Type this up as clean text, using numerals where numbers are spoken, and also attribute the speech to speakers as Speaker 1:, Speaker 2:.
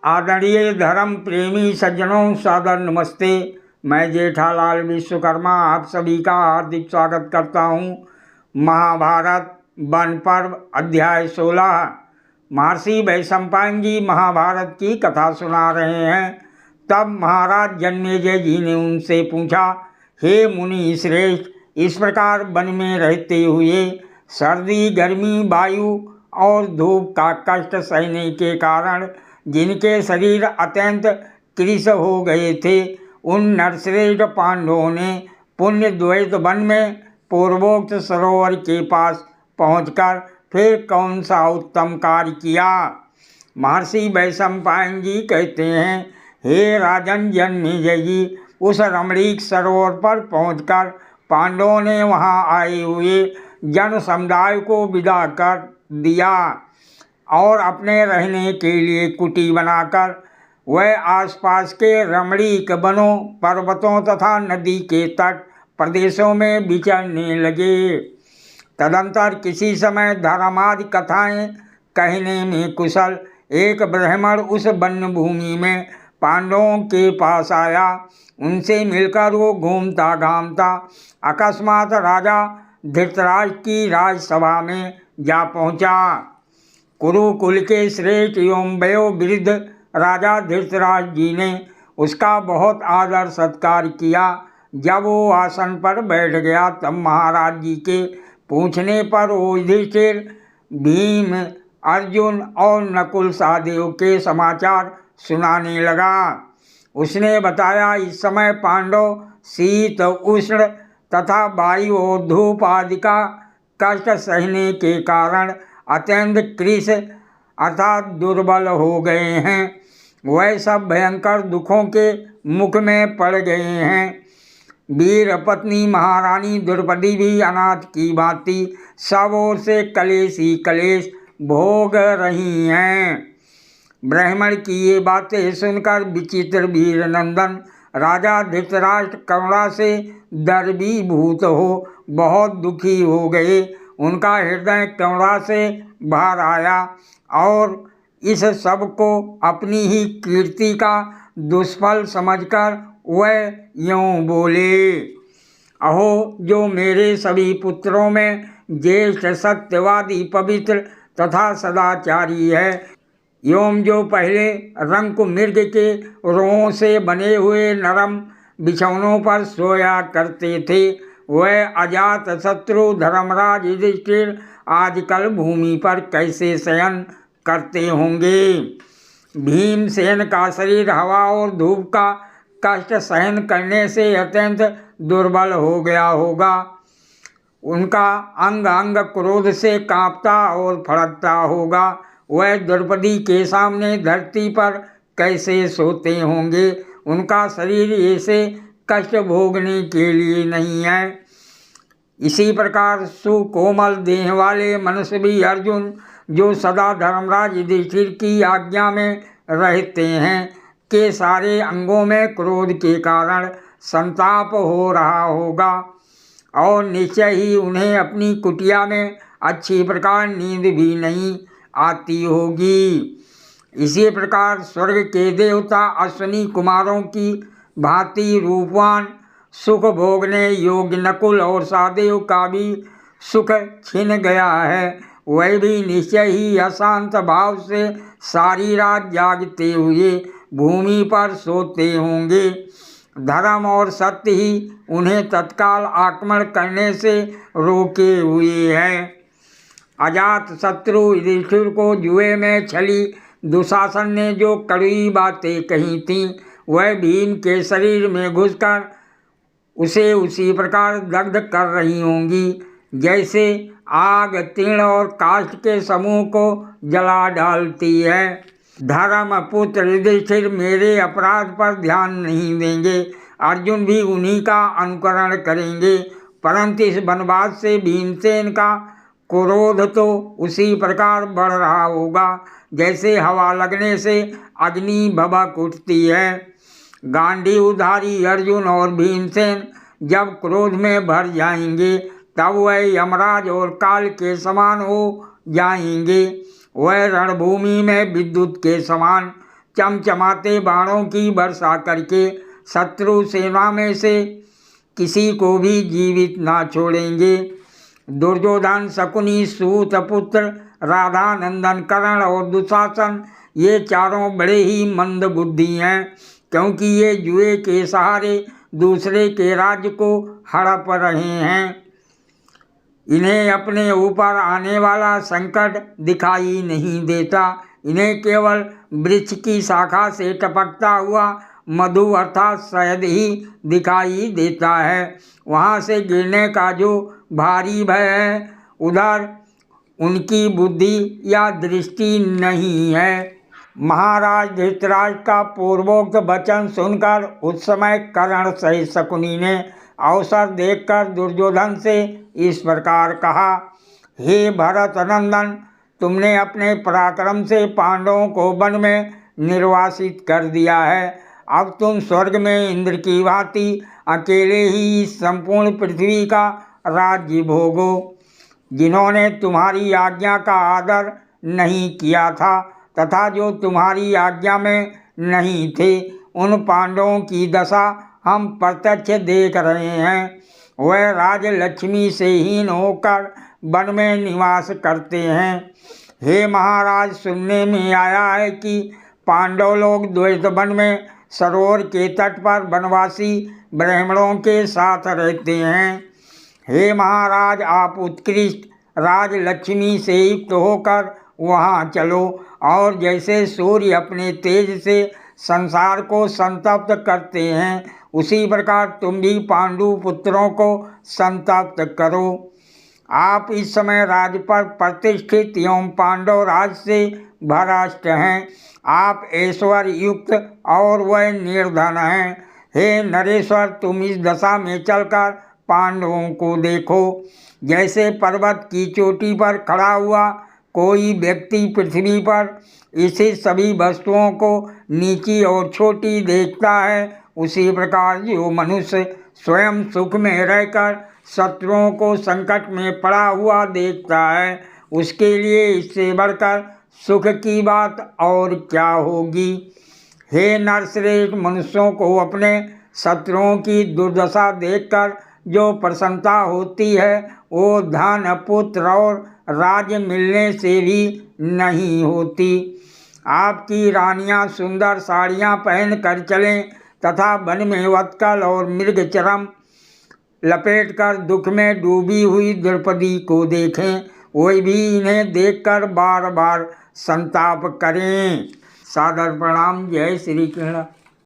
Speaker 1: आदरणीय धर्म प्रेमी सज्जनों, सादर नमस्ते। मैं जेठालाल विश्वकर्मा आप सभी का हार्दिक स्वागत करता हूँ। महाभारत वन पर्व अध्याय 16। महर्षि वैशंपायन जी महाभारत की कथा सुना रहे हैं। तब महाराज जन्मेजय जी ने उनसे पूछा, हे मुनि श्रेष्ठ, इस प्रकार वन में रहते हुए सर्दी, गर्मी, वायु और धूप का कष्ट सहने के कारण जिनके शरीर अत्यंत कृश हो गए थे, उन नरश्रेष्ठ पांडवों ने पुण्य द्वैत वन में पूर्वोक्त सरोवर के पास पहुंचकर फिर कौन सा उत्तम कार्य किया। महर्षि वैशंपायन जी कहते हैं, हे राजन जन्मेजय जी, उस रमणीक सरोवर पर पहुंचकर पांडवों ने वहां आए हुए जन समुदाय को विदा कर दिया और अपने रहने के लिए कुटी बनाकर वह आसपास के रमणीक वनों, पर्वतों तथा नदी के तट प्रदेशों में विचरने लगे। तदंतर किसी समय धर्मादि कथाएं कहने में कुशल एक ब्राह्मण उस वन भूमि में पांडवों के पास आया। उनसे मिलकर वो घूमता घामता अकस्मात राजा धृतराष्ट्र की राजसभा में जा पहुंचा। कुरुकुल के श्रेष्ठ एवं वयोवृद्ध राजा धृतराष्ट्र जी ने उसका बहुत आदर सत्कार किया। जब वो आसन पर बैठ गया तब महाराज जी के पूछने पर वो युधिष्ठिर, भीम, अर्जुन और नकुल सहदेव के समाचार सुनाने लगा। उसने बताया, इस समय पांडव शीत, उष्ण तथा वायु और धूप आदि का कष्ट सहने के कारण अत्यंत कृश अर्थात दुर्बल हो गए हैं। वह सब भयंकर दुखों के मुख में पड़ गए हैं। वीर पत्नी महारानी द्रौपदी भी अनाथ की भांति सब ओर से कलेश ही कलेश भोग रही हैं। ब्राह्मण की ये बातें सुनकर विचित्र वीर नंदन राजा धृतराष्ट्र करुणा से दर्वीभूत हो बहुत दुखी हो गए। उनका हृदय करुणा से भर आया और इस सब को अपनी ही कीर्ति का दुष्फल समझकर वह यूँ बोले, अहो, जो मेरे सभी पुत्रों में ज्येष्ठ, सत्यवादी, पवित्र तथा सदाचारी है, एवं जो पहले रंक मृग के रोहों से बने हुए नरम बिछौनों पर सोया करते थे, वह अजात शत्रु धर्मराज युधिष्ठिर आजकल भूमि पर कैसे शयन करते होंगे। भीमसेन का शरीर हवा और धूप का कष्ट सहन करने से अत्यंत दुर्बल हो गया होगा। उनका अंग अंग क्रोध से कांपता और फड़कता होगा। वह द्रौपदी के सामने धरती पर कैसे सोते होंगे। उनका शरीर ऐसे कष्ट भोगने के लिए नहीं है। इसी प्रकार सुकोमल देह वाले मनुष्य भी अर्जुन, जो सदा धर्मराज युधिष्ठिर की आज्ञा में रहते हैं, के सारे अंगों में क्रोध के कारण संताप हो रहा होगा और निश्चय ही उन्हें अपनी कुटिया में अच्छी प्रकार नींद भी नहीं आती होगी। इसी प्रकार स्वर्ग के देवता अश्विनी कुमारों की भांति रूपवान सुख भोगने योग्य नकुल और सहदेव का भी सुख छिन गया है। वह भी निश्चय ही अशांत भाव से सारी रात जागते हुए भूमि पर सोते होंगे। धर्म और सत्य ही उन्हें तत्काल आक्रमण करने से रोके हुए हैं। अजात शत्रु युधिष्ठिर को जुए में छली दुशासन ने जो कड़वी बातें कही थीं, वह भीम के शरीर में घुसकर उसे उसी प्रकार दग्ध कर रही होंगी, जैसे आग तीर्ण और काष्ठ के समूह को जला डालती है। धर्म पुत्र युधिष्ठिर मेरे अपराध पर ध्यान नहीं देंगे, अर्जुन भी उन्हीं का अनुकरण करेंगे, परंतु इस वनवास से भीमसेन का क्रोध तो उसी प्रकार बढ़ रहा होगा जैसे हवा लगने से अग्नि भभक उठती है। गांडीवधारी अर्जुन और भीमसेन जब क्रोध में भर जाएंगे तब वह यमराज और काल के समान हो जाएंगे। वह रणभूमि में विद्युत के समान चमचमाते बाणों की वर्षा करके शत्रु सेना में से किसी को भी जीवित ना छोड़ेंगे। दुर्योधन, शकुनी, सूत पुत्र, राधानंदन, कर्ण और दुशासन ये चारों बड़े ही मंद बुद्धि हैं, क्योंकि ये जुए के सहारे दूसरे के राज्य को हड़प रहे हैं। इन्हें अपने ऊपर आने वाला संकट दिखाई नहीं देता। इन्हें केवल वृक्ष की शाखा से टपकता हुआ मधु अर्थात शहद ही दिखाई देता है। वहाँ से गिरने का जो भारी भय है, उधर उनकी बुद्धि या दृष्टि नहीं है। महाराज धृतराष्ट्र का पूर्वोक्त वचन सुनकर उस समय कर्ण सहित शकुनी ने अवसर देखकर दुर्योधन से इस प्रकार कहा, हे भरत नंदन, तुमने अपने पराक्रम से पांडवों को वन में निर्वासित कर दिया है। अब तुम स्वर्ग में इंद्र की भांति अकेले ही संपूर्ण पृथ्वी का राज्य भोगो। जिन्होंने तुम्हारी आज्ञा का आदर नहीं किया था तथा जो तुम्हारी आज्ञा में नहीं थे, उन पांडवों की दशा हम प्रत्यक्ष देख रहे हैं। वह राजलक्ष्मी से हीन होकर वन में निवास करते हैं। हे महाराज, सुनने में आया है कि पांडव लोग द्वैत वन में सरोवर के तट पर वनवासी ब्राह्मणों के साथ रहते हैं। हे महाराज, आप उत्कृष्ट राजलक्ष्मी से युक्त होकर वहाँ चलो और जैसे सूर्य अपने तेज से संसार को संतप्त करते हैं, उसी प्रकार तुम भी पांडु पुत्रों को संतप्त करो। आप इस समय राज पर प्रतिष्ठित एवं पांडव राज से भ्रष्ट हैं। आप ऐश्वर्य युक्त और वह निर्धन हैं। हे नरेश्वर, तुम इस दशा में चलकर पांडवों को देखो। जैसे पर्वत की चोटी पर खड़ा हुआ कोई व्यक्ति पृथ्वी पर स्थित सभी वस्तुओं को नीची और छोटी देखता है, उसी प्रकार जो मनुष्य स्वयं सुख में रहकर शत्रुओं को संकट में पड़ा हुआ देखता है, उसके लिए इससे बढ़कर सुख की बात और क्या होगी। हे नरश्रेष्ठ, मनुष्यों को अपने शत्रुओं की दुर्दशा देखकर जो प्रसन्नता होती है, वो धन, पुत्र और राज्य मिलने से भी नहीं होती। आपकी रानियां सुंदर साड़ियां पहन कर चलें तथा वन में वत्कल और मृग चरम लपेटकर दुख में डूबी हुई द्रौपदी को देखें, वे भी इन्हें देखकर बार बार संताप करें। सादर प्रणाम। जय श्री कृष्ण।